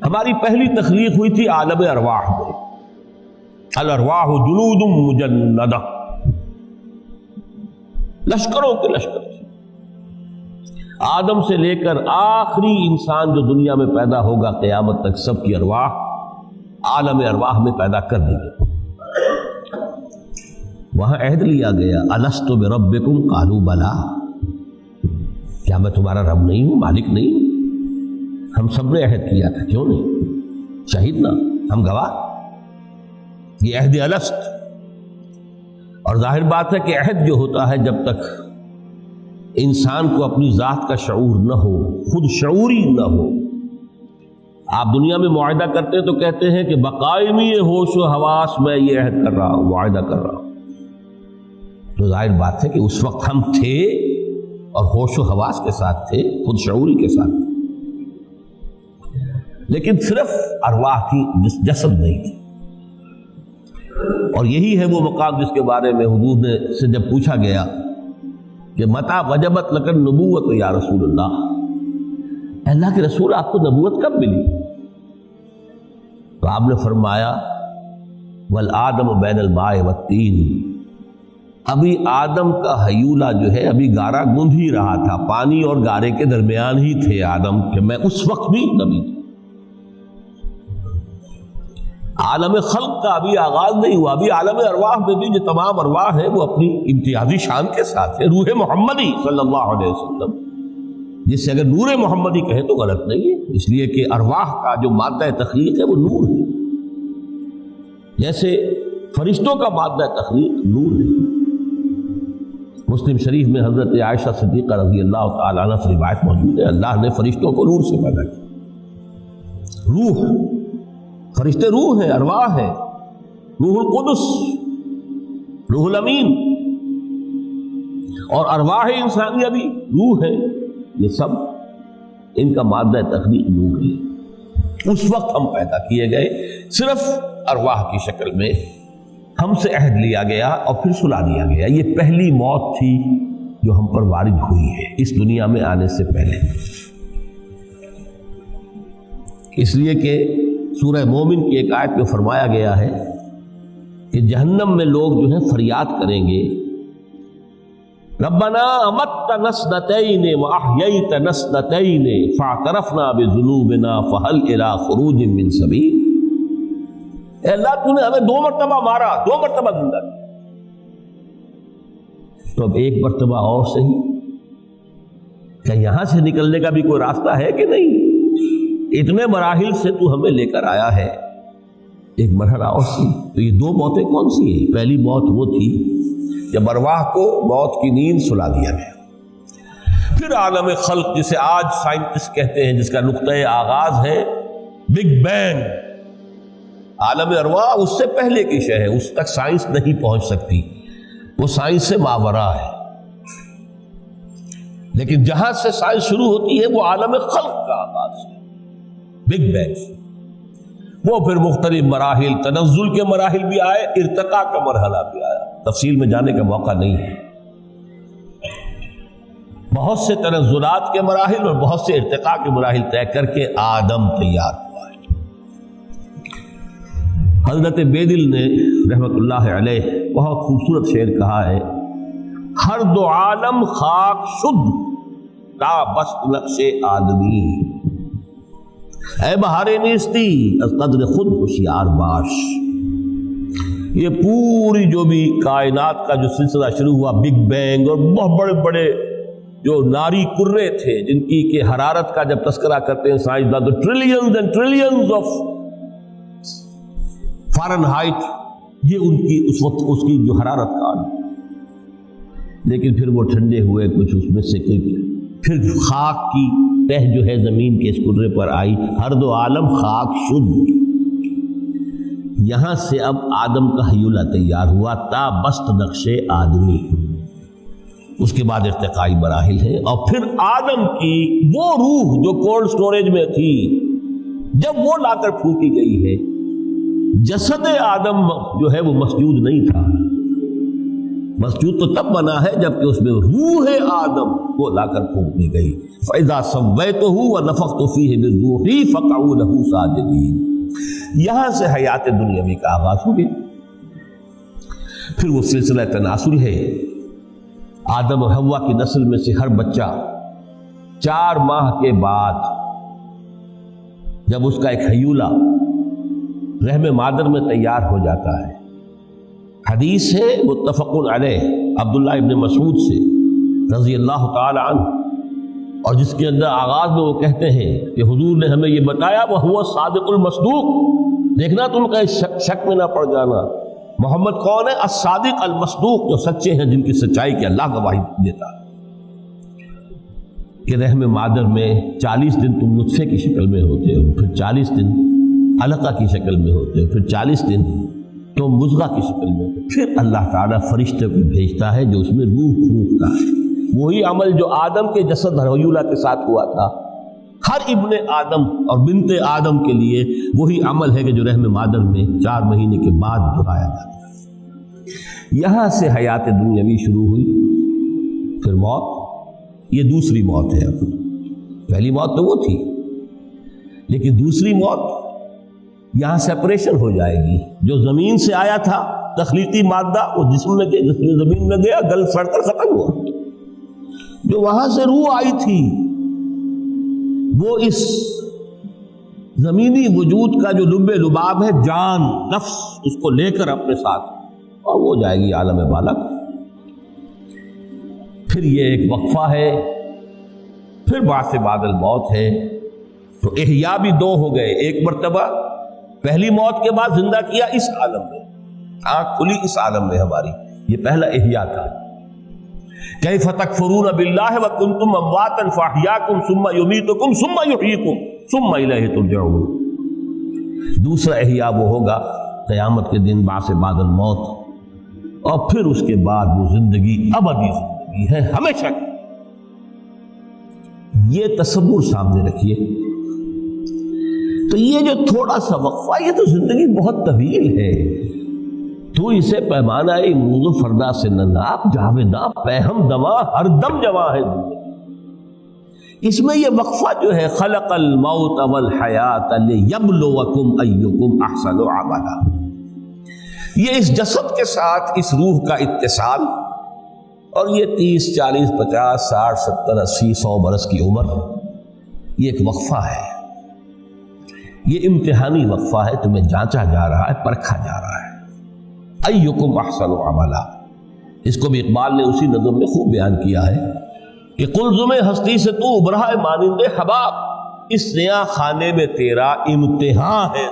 ہماری پہلی تخلیق ہوئی تھی عالم ارواح میں، الارواح جنود مجندہ، لشکروں کے لشکر تھے۔ آدم سے لے کر آخری انسان جو دنیا میں پیدا ہوگا قیامت تک، سب کی ارواح عالم ارواح میں پیدا کر دی گئی۔ وہاں عہد لیا گیا، الست بربکم قالوا بلا، کیا میں تمہارا رب نہیں ہوں، مالک نہیں ہوں؟ ہم سب نے عہد کیا تھا، کیوں نہیں؟ شہیدنا، ہم گواہ، یہ عہد الست۔ اور ظاہر بات ہے کہ عہد جو ہوتا ہے جب تک انسان کو اپنی ذات کا شعور نہ ہو، خود شعوری نہ ہو، آپ دنیا میں معاہدہ کرتے ہیں تو کہتے ہیں کہ بقائمی ہوش و حواس میں یہ عہد کر رہا ہوں، معاہدہ کر رہا ہوں، تو ظاہر بات ہے کہ اس وقت ہم تھے اور ہوش و حواس کے ساتھ تھے، خود شعوری کے ساتھ تھے، لیکن صرف ارواح کی، جسد نہیں تھی۔ اور یہی ہے وہ مقام جس کے بارے میں حضور نے سے جب پوچھا گیا کہ متى وجبت لک النبوۃ یا رسول اللہ، اللہ کے رسول آپ کو نبوت کب ملی؟ تو آپ نے فرمایا والآدم بین الماء والطین، ابھی آدم کا حیولہ جو ہے ابھی گارا گوندھ ہی رہا تھا، پانی اور گارے کے درمیان ہی تھے آدم، کہ میں اس وقت بھی نبی تھا۔ عالم خلق کا ابھی آغاز نہیں ہوا، ابھی عالم ارواح میں بھی جو تمام ارواح ہیں وہ اپنی امتیازی شان کے ساتھ ہے۔ روح محمدی صلی اللہ علیہ وسلم، جس سے اگر نور محمدی کہیں تو غلط نہیں ہے، اس لیے کہ ارواح کا جو مادہ تخلیق ہے وہ نور ہے، جیسے فرشتوں کا مادہ تخلیق نور ہے۔ مسلم شریف میں حضرت عائشہ صدیقہ رضی اللہ تعالیٰ عنہ سے روایت موجود ہے، اللہ نے فرشتوں کو نور سے پیدا کیا۔ روح، فرشتے روح ہیں، ارواح ہیں، روح القدس، روح الامین، اور ارواح انسانیہ بھی روح ہے، یہ سب ان کا مادہ تخلیق نور ہے۔ اس وقت ہم پیدا کیے گئے، صرف ارواح کی شکل میں ہم سے عہد لیا گیا اور پھر سلا دیا گیا۔ یہ پہلی موت تھی جو ہم پر وارد ہوئی ہے اس دنیا میں آنے سے پہلے، اس لیے کہ سورہ مومن کی ایک آیت میں فرمایا گیا ہے کہ جہنم میں لوگ جو ہیں فریاد کریں گے، ربنا امتنا اثنتین واحییتنا اثنتین فاعترفنا بذنوبنا فهل الى خروج من سبیل۔ اے اللہ تو نے ہمیں 2 مرتبہ مارا، 2 مرتبہ زندہ کیا، تو اب ایک مرتبہ اور صحیح، کیا یہاں سے نکلنے کا بھی کوئی راستہ ہے کہ نہیں؟ اتنے مراحل سے تو ہمیں لے کر آیا ہے، ایک مرحلہ اور سی۔ تو یہ 2 موتیں کون سی ہیں؟ پہلی موت وہ تھی جب ارواح کو موت کی نیند سلا دیا گیا۔ پھر عالم خلق، جسے آج سائنٹسٹ کہتے ہیں، جس کا نقطۂ آغاز ہے بگ بینگ، عالم ارواح اس سے پہلے کی شے ہے، اس تک سائنس نہیں پہنچ سکتی، وہ سائنس سے ماورا ہے، لیکن جہاں سے سائنس شروع ہوتی ہے وہ عالم خلق کا آغاز ہے، بگ بینگ۔ وہ پھر مختلف مراحل، تنزل کے مراحل بھی آئے، ارتقاء کا مرحلہ بھی آیا، تفصیل میں جانے کا موقع نہیں ہے۔ بہت سے تنزلات کے مراحل اور بہت سے ارتقاء کے مراحل طے کر کے آدم تیار ہوا ہے۔ حضرت بیدل نے رحمت اللہ علیہ بہت خوبصورت شعر کہا ہے، ہر 2 عالم خاک شد تا بست نقش آدمی، اے بہار نیستی از قدر خود ہوشیار باش۔ یہ پوری جو بھی کائنات کا جو سلسلہ شروع ہوا، بگ بینگ، اور بہت بڑے بڑے جو ناری کرے تھے جن کی کہ حرارت کا جب تذکرہ کرتے ہیں سائنسدان تو trillions and trillions of foreign height, یہ ان کی اس وقت اس کی جو حرارت کا، لیکن پھر وہ ٹھنڈے ہوئے کچھ، اس میں سے پھر خاک کی تہ جو ہے زمین کے اس کرے پر آئی، ہر 2 عالم خاک شد۔ یہاں سے اب آدم کا حیولہ تیار ہوا، تا بست نقش آدمی، اس کے بعد ارتقائی مراحل ہے، اور پھر آدم کی وہ روح جو کولڈ سٹوریج میں تھی، جب وہ لا کر پھونکی گئی ہے، جسد آدم جو ہے وہ مسجود نہیں تھا، مسجود تو تب بنا ہے جبکہ اس میں روح آدم وہ لا کر پھونک دی گئی. فَإِذَا سَوَّيْتُهُ وَنَفَخْتُ فِيهِ مِن رُوحِي فَقَعُوا لَهُ سَاجِدِينَ. یہاں سے حیات دنیاوی کا آغاز ہو گیا. پھر وہ سلسلہ تناسل ہے. آدم اور حوا کی نسل میں سے ہر بچہ 4 ماہ کے بعد جب اس کا ایک حیولہ رحم مادر میں تیار ہو جاتا ہے، حدیث ہے متفق علیہ عبداللہ ابن مسعود سے رضی اللہ تعالی عنہ، اور جس کے اندر آغاز میں وہ کہتے ہیں کہ حضور نے ہمیں یہ بتایا وَهُوَ الصَّادِقُ الْمَصْدُوقُ. دیکھنا تم کہیں شک میں نہ پڑ جانا. محمد کون ہے؟ الصادق المصدوق، جو سچے ہیں، جن کی سچائی کی اللہ گواہی دیتا ہے. کہ رحم مادر میں 40 دن تم نطفے کی شکل میں ہوتے ہو، پھر 40 دن علقہ کی شکل میں ہوتے ہو، پھر 40 دن تم مضغہ کی شکل میں ہوتے ہو. پھر اللہ تعالیٰ فرشتے کو بھیجتا ہے جو اس میں روح پھونکتا ہے. وہی عمل جو آدم کے جسد حیولہ کے ساتھ ہوا تھا، ہر ابن آدم اور بنت آدم کے لیے وہی عمل ہے کہ جو رحم مادر میں 4 مہینے کے بعد دہرایا جاتا ہے. یہاں سے حیات دنیاوی شروع ہوئی. پھر موت، یہ دوسری موت ہے. اب پہلی موت تو وہ تھی، لیکن دوسری موت یہاں سیپریشن ہو جائے گی. جو زمین سے آیا تھا تخلیقی مادہ، وہ جسم میں زمین میں گیا، گل سڑ کر ختم ہوا. جو وہاں سے روح آئی تھی وہ اس زمینی وجود کا جو لب لباب ہے، جان، نفس، اس کو لے کر اپنے ساتھ، اور وہ جائے گی عالم بالا. پھر یہ ایک وقفہ ہے، پھر بعث بعد الموت ہے. تو احیاء بھی 2 ہو گئے. ایک مرتبہ پہلی موت کے بعد زندہ کیا اس عالم میں، آنکھ کھلی اس عالم میں ہماری، یہ پہلا احیاء تھا. کیف تکفرون باللہ وکنتم امواتا فاحیاکم ثم یمیتکم ثم یحییکم ثم الیہ ترجعون. دوسرا احیاء وہ ہوگا قیامت کے دن، بعث بعد الموت، اور پھر اس کے بعد وہ زندگی ابدی زندگی ہے، ہمیشہ کی. یہ تصور سامنے رکھیے. تو یہ جو تھوڑا سا وقفہ، یہ تو زندگی بہت طویل ہے. تو اسے پیمانہ امروز و فردا سے نناب جاویداں پہم دماں ہر دم جواں ہے زندگی. اس میں یہ وقفہ جو ہے خلق الموت والحیات لیبلوکم ایکم احسن عملا، یہ اس جسد کے ساتھ اس روح کا اتصال، اور یہ 30 40 50 60 70 80 100 برس کی عمر، یہ ایک وقفہ ہے. یہ امتحانی وقفہ ہے. تمہیں جانچا جا رہا ہے، پرکھا جا رہا ہے. ایکم احسن عملا، اس کو بھی اقبال نے اسی نظم میں خوب بیان کیا ہے کہ قلزم ہستی سے تو ابھرا ہے مانند حباب، اس نیا خانے میں تیرا امتحان ہے.